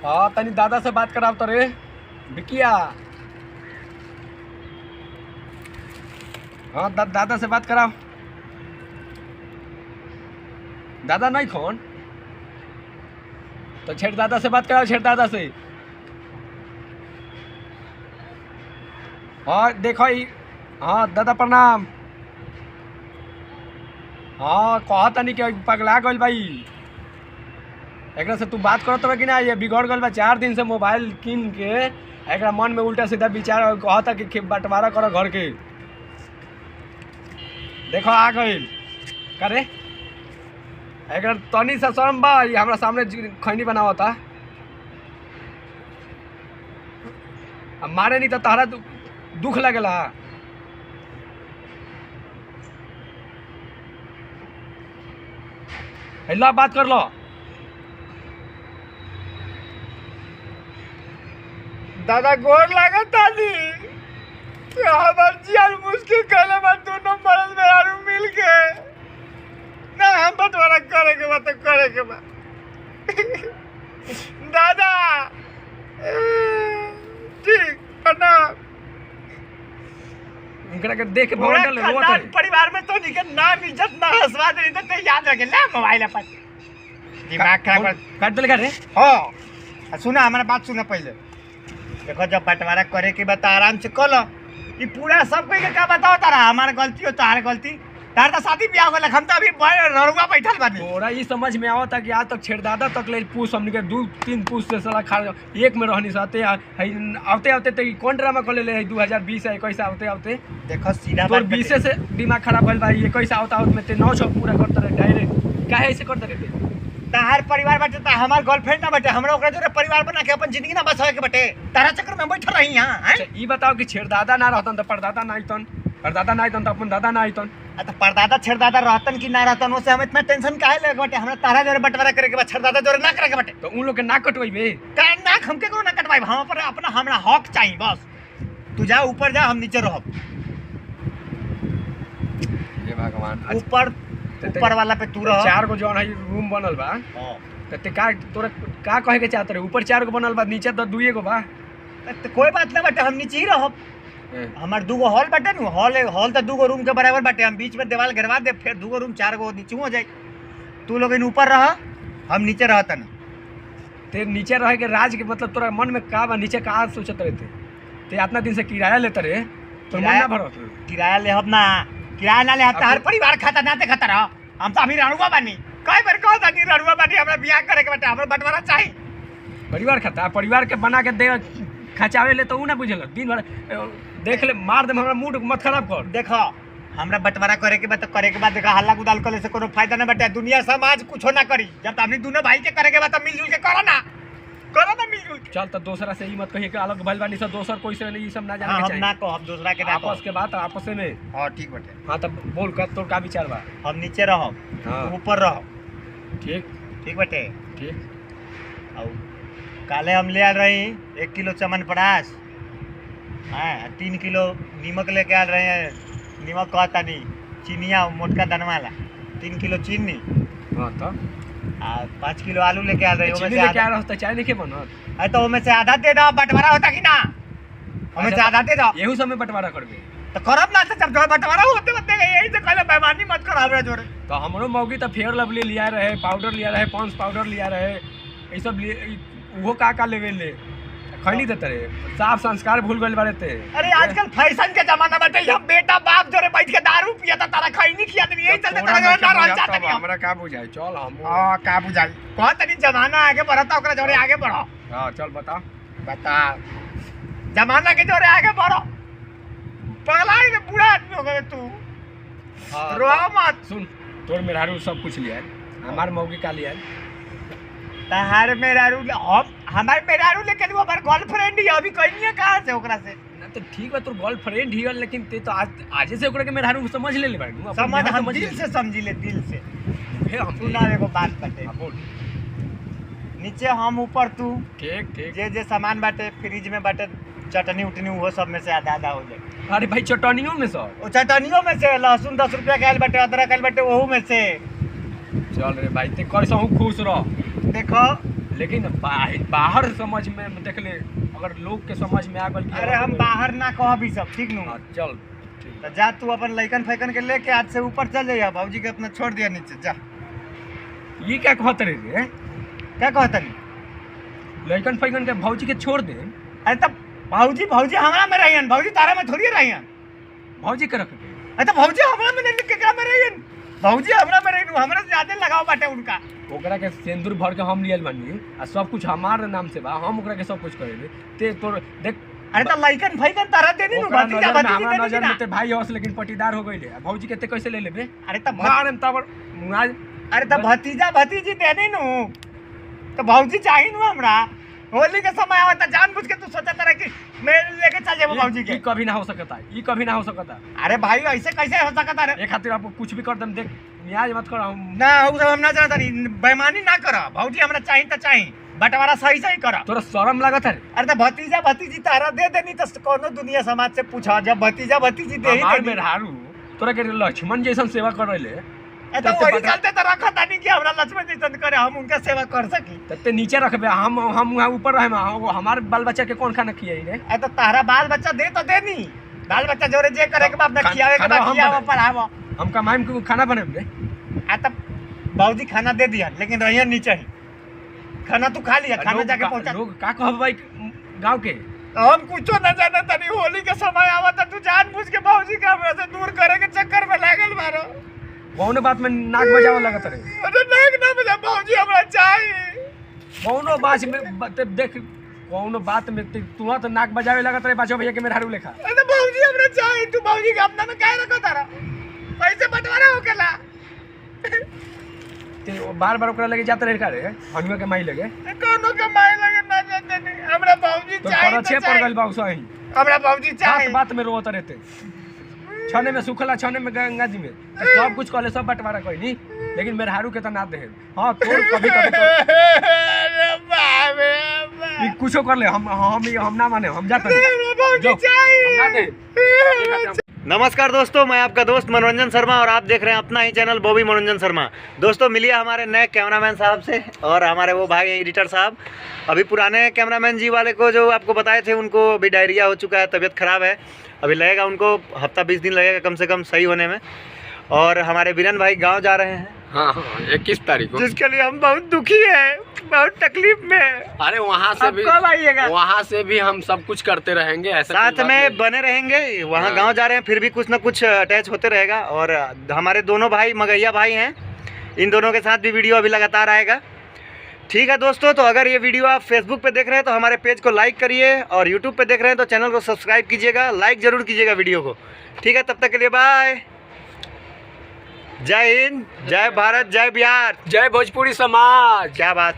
हाँ तनी दादा से बात कराव तो रे बिकिया। हाँ दादा से बात कराओ। दादा नहीं फोन तो छेड़ दादा से बात कराओ, छेड़ दादा से। हाँ देखो हाँ दादा प्रणाम। हाँ कहा तनी कि पगला गल भाई एक से तू बात करत रह कि ना, ये बिगड़ गल बा। 4 दिन से मोबाइल किन के एक मन में उल्टा सीधा विचार कहता कि बंटवारा करो घर के। देखो आ गई करे एक तनी सा शर्म बा, ये हमरा सामने खैनी बनावता। अब मारे नहीं तो तहरा दुख लगेला। ला बात कर लो। दादा गोर लागत ताली हमार जियाल मुश्किल कहले बा दोनों मर्द मेहरारू मिल के ना हम बंटवारा करे के बा तो करे के बा। दादा ठीक प्रणाम। उनकरा के देख के बगल ले रोत है। परिवार में तो निके नाम इज्जत ना हंसवा दे तो याद रखे ले मोबाइल पर दिमाग खराब काट दे रे। हां सुना हमारा बात सुना पहले। देखो जब बंटवारा करे के बता आराम से कर लो। ये पूरा सब कोई के का बताओ तारा हमार गलती हो तार गलती। तार तो शादी ब्याह हो हम तो अभी ररुआ बैठल बानी। थोड़ा ये समझ में आवता कि आज तक छेड़दादा तक ले पूछ हमने के 2-3 पूछ से साला खा एक में रहनी साथे आते आते तो कौन ड्रामा कर ले 2020 है 21 आते आते। देखो सीधा तोर 20 से दिमाग खराब भइल बा। 21 आवता में ते 9 छो पूरा करत रहे डायरेक्ट काहे ऐसे करत रहे। तार परिवार बाटे ता हमार गर्लफ्रेंड ना बाटे हमरा ओकरा जोरे परिवार बना के अपन जिंदगी ना बसावे के बाटे। तारा चक्कर में बैठल रही यहां हैं। अच्छा ई बताओ कि छेड़दादा ना रहतन तो परदादा ना आइतन, परदादा ना आइतन तो अपन दादा ना आइतन। तो परदादा छेड़दादा रहतन कि ना रहतन ओसे हम इतना टेंशन काहे ले बाटे। हमरा तारा जोरे बंटवारा करे के बा छेड़दादा जोरे ना करे के बाटे। तो उन लोग के ना कटवाइबे का ना हमके को ना कटवाई हम पर अपना हमरा हक चाहिए बस। तू जा ऊपर जा हम नीचे रहब। ये भगवान ऊपर वाला पे तू रह। 4 गो जौन है रूम बनल बा। हां ते का तोरा का कहे के चाहत रहे। ऊपर 4 गो बनल बा नीचे तो 2 गो बा। तो कोई बात ना बाटे हम नीचे ही रहब। हमार 2 गो हॉल बाटे नु हॉल तो 2 गो रूम के बराबर बाटे। हम बीच में दीवार घेरवा दे फिर 2 गो रूम 4 गो नीचे हो जाए। तू लोग इन ऊपर रह हम नीचे रहतन। ते नीचे रहे के राज के मतलब तोरा मन में का बा नीचे का सोचत रहे थे। ते इतना दिन से किराया लेते रहे तो मन ना भरत। किराया ले हम ना किराया ना ले हर परिवार खाता ना ते खाता रह। हम तो अभी रणुआ बानी कई बार कह दानी रणुआ बानी हमरा बियाह करे के बाटे। हमरा बंटवारा चाहिए। परिवार खाता परिवार के बना के दे खचावे ले तो उ ना बुझल। दिन भर देख ले मार दे हमरा मूड मत खराब कर। देखो हमरा बंटवारा करे के बाद तो करे के बाद देखा हल्ला गुदाल करे से कोनो फायदा ना बाटे। दुनिया समाज कुछो ना करी जब हमनी दोनों भाई के करे के बाद तो मिलजुल के करो ना मिलजुल के। चल तो दूसरा से ही मत कहिए कि अलग भइल बानी सब दोसर कोई से नहीं सब ना जाने के हम चाहिए। ना कहब दूसरा के ना आपस के बात आपस में। हां ठीक बाटे। हां तो बोल कर तोर का विचार बा। हम नीचे रहब हां ऊपर रह। ठीक बाटे ठीक। और काले हम ले आल रही 1 किलो चमनप्राश। हाँ 3 किलो नीमक लेके आल रहे हैं। नीमक कहता नहीं चीनिया मोटका दाना वाला 3 किलो चीनी। हां तो 5 किलो आलू लेके आल रही। चीनी लेके आ रहता चाय नहीं के बनत। अरे तो ओमे से आधा दे दो बंटवारा होता कि ना। ओमे से आधा दे दो यहू सब में बंटवारा करबे तो करब ना। जब बंटवारा होते यही से कहले बेईमानी मत कर हमरा जोरे। तो हमरो मौगी तो फेयर लवली लिया रहे, पाउडर लिया रहे, पॉन्स पाउडर लिया रहे, ये सब वो का लेवे ले खैनी देते रहे। साफ संस्कार भूल गए बारे थे। अरे आजकल फैशन के जमाना बाटे। हम बेटा बाप जोरे बैठ के दारू पिया था तारा खैनी खिया दे यही चलते तारा ना रह जाता नहीं। हमरा का बुझाई चल हम हां का बुझाई कौन तनी जमाना आगे बढ़ता ओकरा जोरे आगे बढ़ो। हां चल बता जमाना के जोरे आगे बढ़ो। पगला है बूढ़ा आदमी हो गए तू। रो मत। सुन तोर मेहरारू सब कुछ लिया हमार मौगी का लिया तहार मेहरारू हम हमार मेहरारू लेकिन वो हमार गर्लफ्रेंड ही अभी कहीं कहां से ओकरा से ना। तो ठीक बा तोर गर्लफ्रेंड ही लेकिन ते तो आज से ओकरा के मेहरारू समझ ले बाड़ू। समझ हम दिल से समझी ले दिल से। फिर हम सुना एगो बात बाटे। बोल नीचे हम ऊपर तू। ठीक जे सामान बाटे फ्रिज में बाटे चटनी उटनी वो सब में से आधा आधा हो जाए। अरे भाई चटनियों में सब वो चटनियों में से लहसुन 10 रुपया का बाटे अदरक का बाटे वहू में से। चल रे भाई ते कैसे हूँ खुश रह। देखो लेकिन बाहर समझ में देख ले, अगर लोग के समझ में आ गल कि अरे हम बाहर ना कह भी सब ठीक नु। हाँ, चल ठीक। तो जा तू अपन लइकन फैकन के लेके आज से ऊपर चल जाइए, भौजी के अपना छोड़ दिया नीचे जा। ये क्या कहत रे रे? क्या कहता नहीं? लइकन फैकन के भौजी के छोड़ दे? अरे तब भौजी भौजी हमरा में रहियन, भौजी तारा में थोड़ी रहियन। भौजी के रख दे। अरे तो भौजी हमरा में नहीं, केकरा में रहियन? भौजी हमरा में रहिनु, हमरा से ज्यादा लगाव बाटे उनका। ओकरा के सिंदूर भर के हम लियल बानी आ सब कुछ हमारे नाम से बा, हम ओकरा के सब कुछ करेले। ते तोर देख, अरे तो लइकन फैकन तारा देनी नु, ओकरा भतीजा नजर में, भतीजी हमरा देनी नजर ना। में ते भाई हस लेकिन पटीदार हो गइले। आ भौजी के ते कैसे ले लेबे? अरे तो मार हम ताबर मुआज। अरे तो भतीजा भतीजी देनी नु, तो भौजी चाहिए नु हमरा। होली के समय आवता, जानबूझ के तू सोचा तारा कि मैं लेके चल जाबो भौजी के। ई कभी ना हो सकता, ई कभी ना हो सकता। अरे भाई ऐसे कैसे हो सकता रे? ए खातिर आप कुछ भी कर दम, देख न्याय मत कर। हम ना उ सब हम ना जानता नहीं, बेईमानी ना कर। भौजी हमरा चाहिए तो चाहिए, बंटवारा सही सही कर। तोरा शर्म लागत है? अरे तो भतीजा भतीजी तारा दे देनी तो कोनो दुनिया समाज से पूछा, जब भतीजा भतीजी दे ही हमार देनी। में हारू तोरा के लक्ष्मण जैसन सेवा कर रहले, तो वही चलते तो रखा नहीं कि हमरा लक्ष्मण जैसन करे, हम उनका सेवा कर सकी। तते नीचे रखबे, हम वहाँ ऊपर रहे। हमारे बाल बच्चा के कौन खाना खियाई रे? अरे तो तारा बाल बच्चा दे तो देनी, बाल बच्चा जोरे जे करे के बाप ना खियावे के बा, खियावा पढ़ावा। हम कमाई में खाना बनेब रे। आ तब भौजी खाना दे दिया, लेकिन रहिया नीचे ही। खाना तू खा लिया, खाना जाके पहुंचा। लोग का कहब भाई गांव के? हम कुछो ना जाना तनी, होली के समय आवता तू जानबूझ के भौजी के हमरा से दूर करे के चक्कर में लागल मारो। कौन बात में नाक बजावे लगत रे? अरे नाक ना बजा, भौजी हमरा चाहिए। कौनो बात में देख, कौनो बात में तू तो नाक बजावे लगत रे बाजो भैया के मेरे हारू लेखा। अरे भौजी हमरा चाहिए, तू भौजी के अपना में काहे रखो तारा? पैसे बंटवारा होकेला। ते बार बार ओकरा लगे जात रहे का रे? हनुआ के माई लगे कोनो के माय लगे ना जाते नहीं, हमरा भौजी तो चाहिए। पर छे पड़ गइल बा सही। हमरा भौजी चाहिए। बात में रोत रहते, छने में सुखला, छने में गंगा जी में। तो सब कुछ कहले, सब बंटवारा कोई नहीं, लेकिन मेरे हारू के तो ना दे। हाँ तोर कभी कभी अरे बाप रे बाप। ई कुछो कर ले, हम ना माने, हम जाते हमरा भौजी चाहिए। नमस्कार दोस्तों, मैं आपका दोस्त मनोरंजन शर्मा और आप देख रहे हैं अपना ही चैनल बॉबी मनोरंजन शर्मा। दोस्तों मिलिए हमारे नए कैमरामैन साहब से और हमारे वो भाई एडिटर साहब। अभी पुराने कैमरामैन जी वाले को जो आपको बताए थे, उनको अभी डायरिया हो चुका है, तबीयत ख़राब है। अभी लगेगा उनको हफ्ता 20 दिन लगेगा कम से कम सही होने में। और हमारे बीरन भाई गाँव जा रहे हैं। हाँ 21 तारीख को, जिसके लिए हम बहुत दुखी हैं, बहुत तकलीफ में। अरे वहाँ से भी, कब आइएगा? वहाँ से भी हम सब कुछ करते रहेंगे, ऐसा साथ में बने रहेंगे। वहाँ गांव जा रहे हैं, फिर भी कुछ ना कुछ अटैच होते रहेगा। और हमारे दोनों भाई मगैया भाई हैं, इन दोनों के साथ भी वीडियो अभी लगातार आएगा। ठीक है दोस्तों, तो अगर ये वीडियो आप फेसबुक पे देख रहे हैं तो हमारे पेज को लाइक करिए, और यूट्यूब पे देख रहे हैं तो चैनल को सब्सक्राइब कीजिएगा, लाइक ज़रूर कीजिएगा वीडियो को। ठीक है, तब तक के लिए बाय। जय हिंद, जय भारत, जय बिहार, जय भोजपुरी समाज। क्या बात।